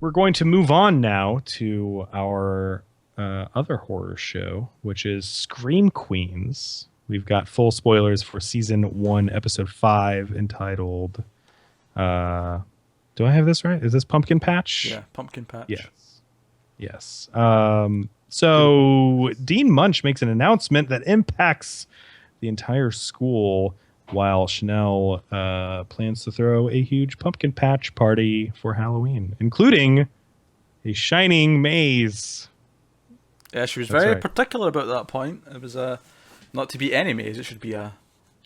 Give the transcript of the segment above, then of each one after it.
We're going to move on now to our other horror show, which is Scream Queens. We've got full spoilers for season 1, episode 5, entitled. Do I have this right? Is this Pumpkin Patch? Yeah, Pumpkin Patch. Yes. Yes. So Dean Munch makes an announcement that impacts the entire school, while Chanel plans to throw a huge pumpkin patch party for Halloween, including a shining maze. Yeah, she was That's very right. particular about that point. It was not to be any maze. It should be a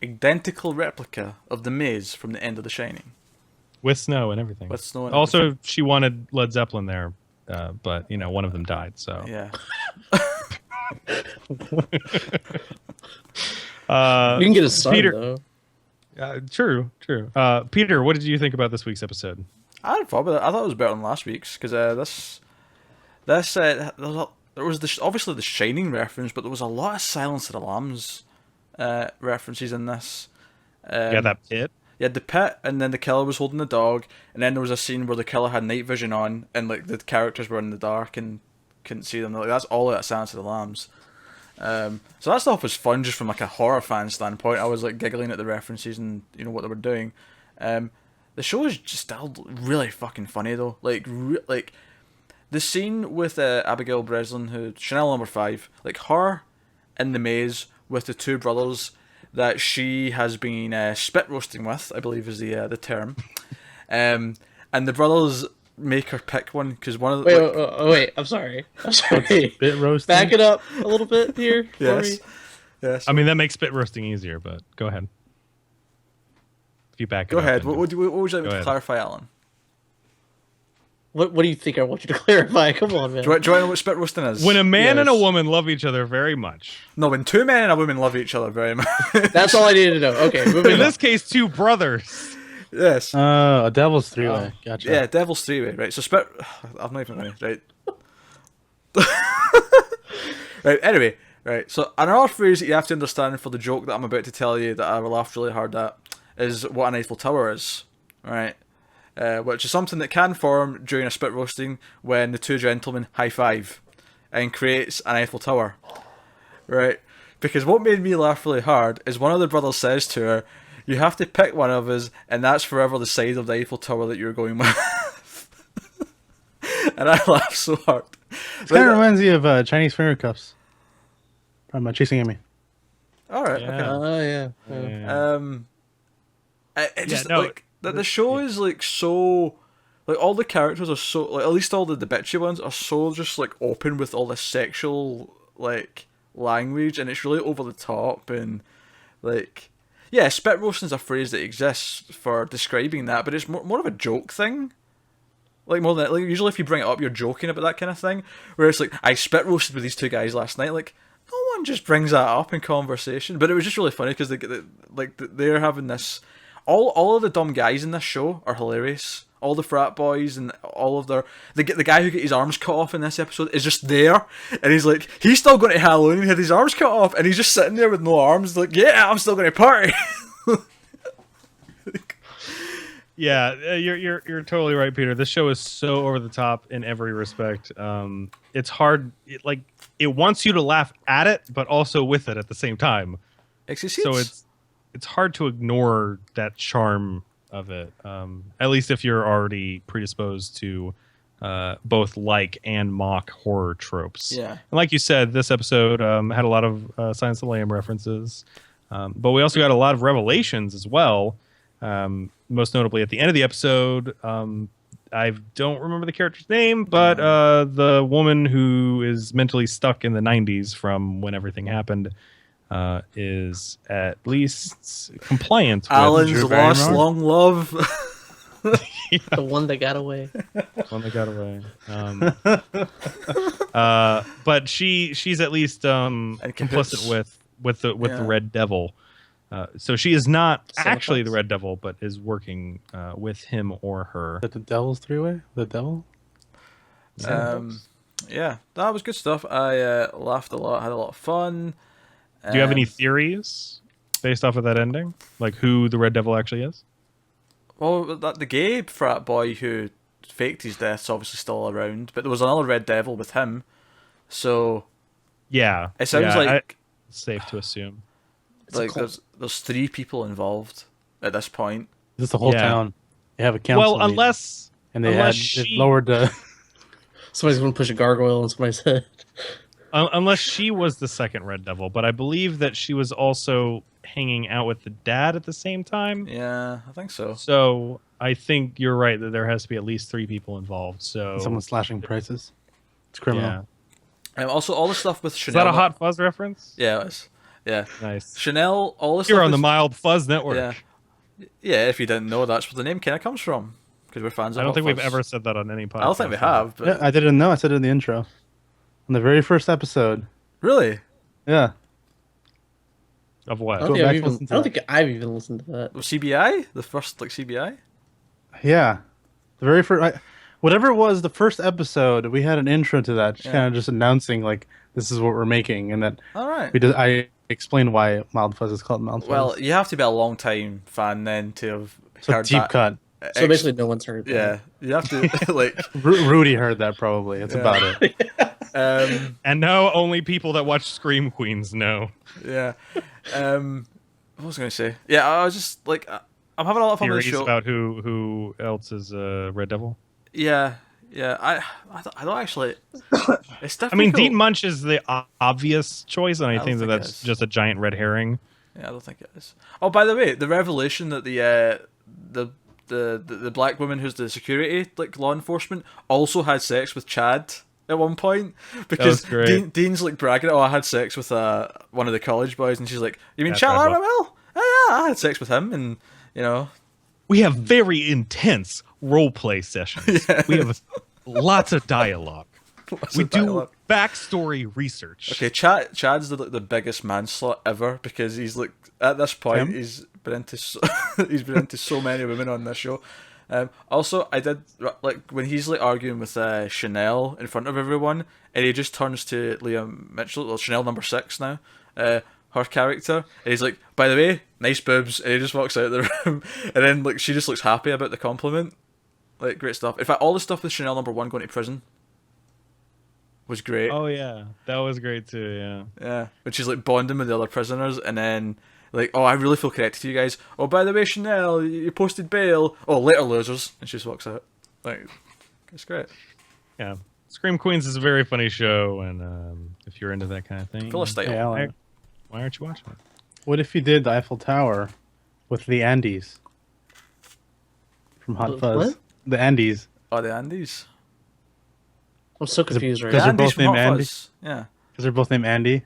identical replica of the maze from the end of The Shining. With snow and everything. With snow and also, everything. she wanted Led Zeppelin there, but one of them died. So Yeah. You can get a son, Peter, though. True. Peter, what did you think about this week's episode? I had fun with it. I thought it was better than last week's because there was obviously the Shining reference, but there was a lot of Silence of the Lambs references in this. Yeah, that pit. You had the pit, and then the killer was holding the dog, and then there was a scene where the killer had night vision on, and like the characters were in the dark and couldn't see them. Like that's all that Silence of the Lambs. So that stuff was fun, just from like a horror fan standpoint. I was like giggling at the references and what they were doing. The show is just still really fucking funny though. Like the scene with Abigail Breslin, who Chanel number 5, like her in the maze with the two brothers that she has been spit roasting with, I believe is the term. And the brothers make her pick one because one of the Wait, I'm sorry. Spit roasting. Back it up a little bit here. yes. I mean, that makes spit roasting easier, but go ahead. If you back it Go up. ahead. What would you like Go me to ahead. clarify, Alan? What do you think I want you to clarify? Come on, man. Do you want to know what spit roasting is? When a man and a Yes. woman love each other very much. No, when two men and a woman love each other very much. That's all I needed to know. Okay, moving In on. this case, two brothers. Yes. A devil's three-way. Gotcha. Yeah, Devil's Three-Way, right? So spit... I'm not even going to... Right. Right, anyway. Right, so another phrase that you have to understand for the joke that I'm about to tell you that I laughed really hard at is what an Eiffel Tower is. Right? Which is something that can form during a spit roasting when the two gentlemen high-five and creates an Eiffel Tower. Right? Because what made me laugh really hard is one of the brothers says to her, "You have to pick one of us, and that's forever the side of the Eiffel Tower that you're going with." And I laughed so hard. It kind of reminds me of Chinese finger cuffs from Chasing Amy. Alright, Yeah. okay. Oh yeah. It just, no, like, the show is, like, so... Like, all the characters are so... Like, at least all the bitchy ones are so just, like, open with all this sexual, like, language, and it's really over the top, and, like... Yeah, spit roasting is a phrase that exists for describing that, but it's more of a joke thing. Like, more than... Like, usually if you bring it up, you're joking about that kind of thing. Where it's like, I spit roasted with these two guys last night, like... No one just brings that up in conversation, but it was just really funny because they're having this. All of the dumb guys in this show are hilarious. All the frat boys and all of the guy who got his arms cut off in this episode is just there, and he's like, he's still going to Halloween. He had his arms cut off, and he's just sitting there with no arms. Like, yeah, I'm still going to party. Yeah, you're totally right, Peter. This show is so over the top in every respect. It's hard. It wants you to laugh at it, but also with it at the same time. So it's hard to ignore that charm of it. At least if you're already predisposed to both like and mock horror tropes. Yeah. And like you said, this episode had a lot of Silence of the Lamb references, but we also got a lot of revelations as well. Most notably at the end of the episode, I don't remember the character's name, but the woman who is mentally stuck in the 90s from when everything happened is at least compliant with Alan's Drew lost Barrymore. long love. The one that got away. One that got away. But she's at least complicit with the Red Devil. So she is not actually the Red Devil, but is working with him or her. Is that the devil's three-way? The devil? Yeah, that was good stuff. I laughed a lot, had a lot of fun. Do you have any theories based off of that ending? Like who the Red Devil actually is? Well, the gay frat boy who faked his death's obviously still around, but there was another Red Devil with him, so Yeah, it sounds yeah, like it's safe to assume. It's a cult. there's 3 people involved at this point. This is the whole Yeah. town. They have a council. Well, meeting, and they unless had it she- lowered the. Somebody's going to push a gargoyle on somebody's head. Unless she was the second Red Devil, but I believe that she was also hanging out with the dad at the same time. Yeah, I think so. So I think you're right that there has to be at least 3 people involved. So Someone's slashing prices. It's criminal. yeah. Also, all the stuff with Is Chanel. that a Hot Fuzz reference? Yeah, it is. Yeah, Nice. Chanel. All the You're stuff on the with- Mild Fuzz Network. Yeah, yeah. If you didn't know, that's where the name kind of comes from because we're fans of. I don't Hot think we've Fuzz. ever said that on any podcast. I don't think we have. But Yeah, I didn't know. I said it in the intro. On the very first episode. really, Yeah. Of what? I Go don't, think back I've, and even, listen to I don't that. think I've even listened to that. CBI, the first CBI. Yeah. The very first. Whatever it was, the first episode, we had an intro to that, just Yeah. kind of just announcing, like, this is what we're making. And then All right. I explained why Mild Fuzz is called Mild Fuzz. Well, you have to be a long time fan then to have so heard deep that. cut. So basically, no one's heard that. Yeah, you have to like. Rudy heard that probably. That's Yeah. about it. And now only people that watch Scream Queens know. Yeah. What was I going to say? Yeah, I was just like, I'm having a lot of fun with the Theories show. about who else is Red Devil. Yeah, yeah. I don't actually. It's difficult. I mean, Dean Munch is the obvious choice, and I don't think that think it that's is. just a giant red herring. Yeah, I don't think it is. Oh, by the way, the revelation that the black woman who's the security, like law enforcement, also had sex with Chad at one point because was great. Dean's like bragging, "Oh, I had sex with one of the college boys," and she's like, "You mean That's Chad right, well- Laramel? Oh yeah, I had sex with him," and you know, We have very intense role play sessions. We have lots of dialogue. We of do dialogue. backstory research. Okay, Chad's the biggest manslot ever because he's like at this point Him? he's been into he's been into so many women on this show. Also, I did like when he's like arguing with Chanel in front of everyone, and he just turns to Liam Mitchell, well, Chanel number 6 now, her character, and he's like, "By the way, nice boobs," and he just walks out of the room, and then like she just looks happy about the compliment, like great stuff. In fact, all the stuff with Chanel number 1 going to prison was great. Oh yeah, that was great too. Yeah. Yeah, when she's like bonding with the other prisoners, and then like, "Oh, I really feel connected to you guys. Oh, by the way, Chanel, you posted bail. Oh, later, losers," and she just walks out. Like, it's great. Yeah. Scream Queens is a very funny show, and if you're into that kind of thing, Full of style. Hey, Alan, why aren't you watching it? what if you did the Eiffel Tower with the Andes from Hot What? Fuzz? The Andes. Oh, the Andes. I'm so confused right Because now. they're both from named Hot Andy? Fuzz. Yeah. Because they're both named Andy.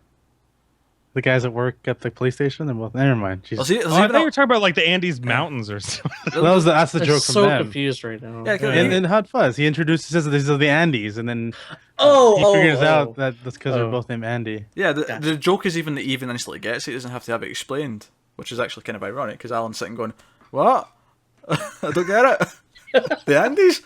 The guys that work at the police station, they're both. Never mind. Well, Jesus. see, Oh, I even thought you all- were talking about like the Andes Mountains or something. That's the I'm joke so from them. confused right now. Yeah, 'cause- In Hot Fuzz, he says that these are the Andes, and then Oh, he figures out that that's because they're Oh. both named Andy. yeah, the Gotcha. joke is even that he even instantly gets it. He doesn't have to have it explained, which is actually kind of ironic because Alan's sitting going, "What? I don't get it." The Andes.